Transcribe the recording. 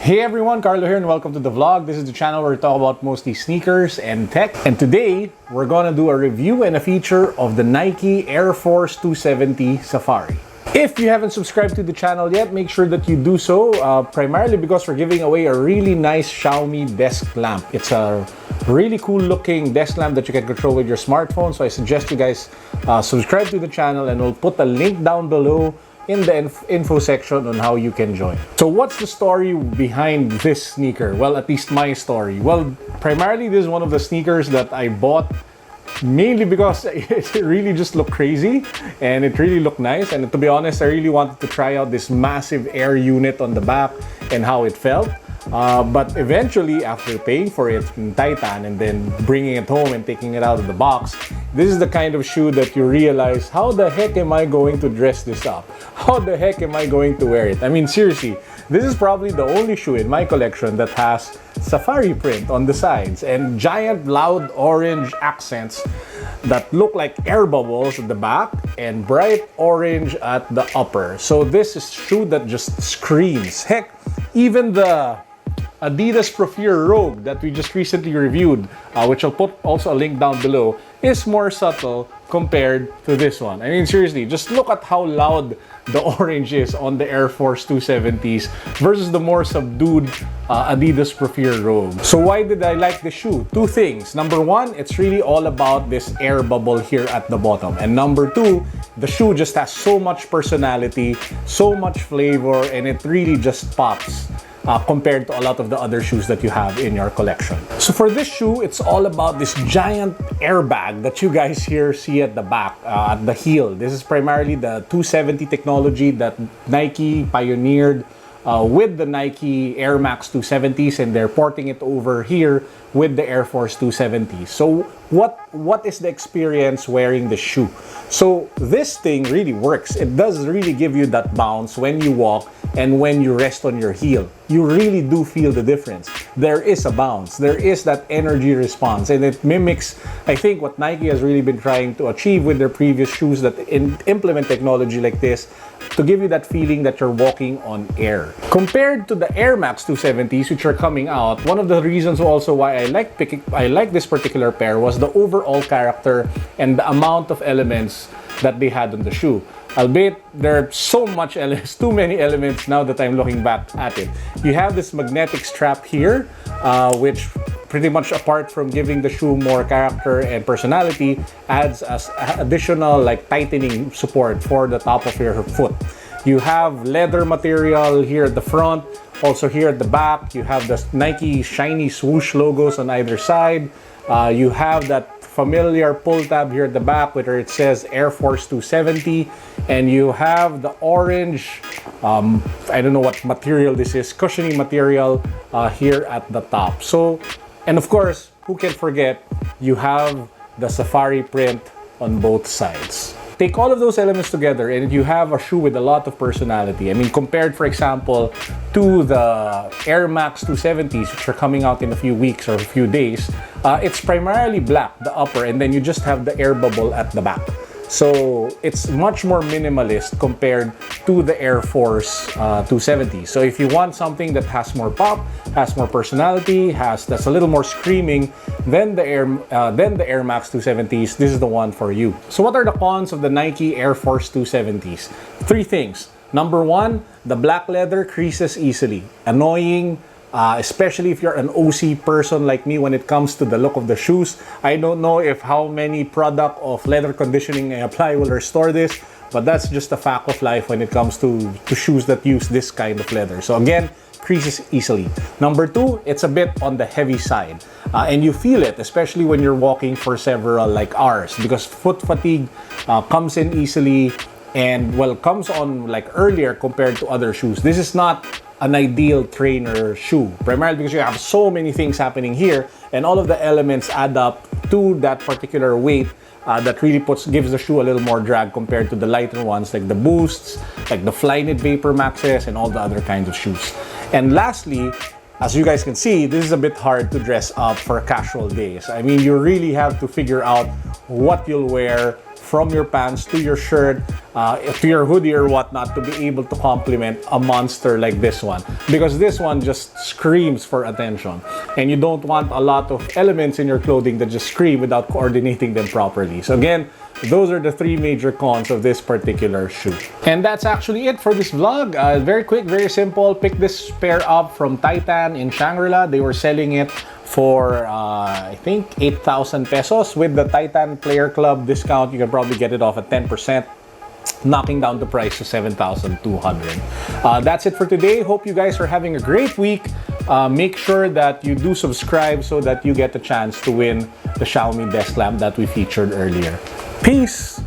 Hey everyone, Carlo here and welcome to the vlog. This is the channel where we talk about mostly sneakers and tech. And today, we're gonna do a review and a feature of the Nike Air Force 270 Safari. If you haven't subscribed to the channel yet, make sure that you do so, primarily because we're giving away a really nice Xiaomi desk lamp. It's a really cool looking desk lamp that you can control with your smartphone. So I suggest you guys subscribe to the channel, and we'll put a link down below in the info section on how you can join. So what's the story behind this sneaker? Well, at least my story. Well, primarily this is one of the sneakers that I bought mainly because it really just looked crazy and it really looked nice. And to be honest, I really wanted to try out this massive air unit on the back and how it felt. But eventually, after paying for it in Titan and then bringing it home and taking it out of the box, this is the kind of shoe that you realize, how the heck am I going to dress this up? How the heck am I going to wear it? I mean, seriously, this is probably the only shoe in my collection that has safari print on the sides and giant loud orange accents that look like air bubbles at the back and bright orange at the upper. So this is a shoe that just screams. Heck, even the Adidas Profure Rogue that we just recently reviewed, which I'll put also a link down below, is more subtle compared to this one. I mean, seriously, just look at how loud the orange is on the Air Force 270s versus the more subdued Adidas Profure Rogue. So why did I like the shoe? Two things. Number one, it's really all about this air bubble here at the bottom. And number two, the shoe just has so much personality, so much flavor, and it really just pops. Compared to a lot of the other shoes that you have in your collection. So for this shoe, it's all about this giant airbag that you guys here see at the back, at the heel. This is primarily the 270 technology that Nike pioneered with the Nike Air Max 270s, and they're porting it over here with the Air Force 270s. So what is the experience wearing the shoe? So this thing really works. It does really give you that bounce when you walk and when you rest on your heel. You really do feel the difference. There is a bounce. There is that energy response, and it mimics, I think, what Nike has really been trying to achieve with their previous shoes that implement technology like this to give you that feeling that you're walking on air. Compared to the Air Max 270s, which are coming out, one of the reasons also why I like this particular pair was the overall character and the amount of elements that they had on the shoe. Albeit there are so much elements, too many elements now that I'm looking back at it. You have this magnetic strap here, which pretty much, apart from giving the shoe more character and personality, adds as additional like tightening support for the top of your foot. You have leather material here at the front, also here at the back. You have the Nike shiny swoosh logos on either side. You have that familiar pull tab here at the back where it says Air Force 270, and you have the orange, I don't know what material this is, cushiony material here at the top. So, and of course, who can forget, you have the safari print on both sides. Take all of those elements together and you have a shoe with a lot of personality. I mean, compared, for example, to the Air Max 270s, which are coming out in a few weeks or a few days, it's primarily black, the upper, and then you just have the air bubble at the back. So it's much more minimalist compared to the Air Force 270. So if you want something that has more pop, has more personality, that's a little more screaming than the Air Max 270s, this is the one for you. So what are the cons of the Nike Air Force 270s? Three things. Number one, the black leather creases easily. Annoying. Especially if you're an OC person like me when it comes to the look of the shoes. I don't know if how many product of leather conditioning I apply will restore this, but that's just a fact of life when it comes to shoes that use this kind of leather. So again, creases easily. Number two, it's a bit on the heavy side. And you feel it, especially when you're walking for several like hours, because foot fatigue comes in easily and, well, comes on like earlier compared to other shoes. This is not an ideal trainer shoe, primarily because you have so many things happening here and all of the elements add up to that particular weight that really gives the shoe a little more drag compared to the lighter ones like the Boosts, like the Flyknit Vapor Maxes, and all the other kinds of shoes. And lastly, as you guys can see, this is a bit hard to dress up for casual days. I mean, you really have to figure out what you'll wear from your pants to your shirt, to your hoodie or whatnot, to be able to complement a monster like this one. Because this one just screams for attention. And you don't want a lot of elements in your clothing that just scream without coordinating them properly. So again, those are the three major cons of this particular shoe. And that's actually it for this vlog. Very quick, very simple. Pick this pair up from Titan in Shangri-La. They were selling it for I think 8,000 pesos. With the Titan Player Club discount, you can probably get it off at 10%, knocking down the price to 7,200. That's it for today. Hope you guys are having a great week. Make sure that you do subscribe so that you get the chance to win the Xiaomi desk lamp that we featured earlier. Peace!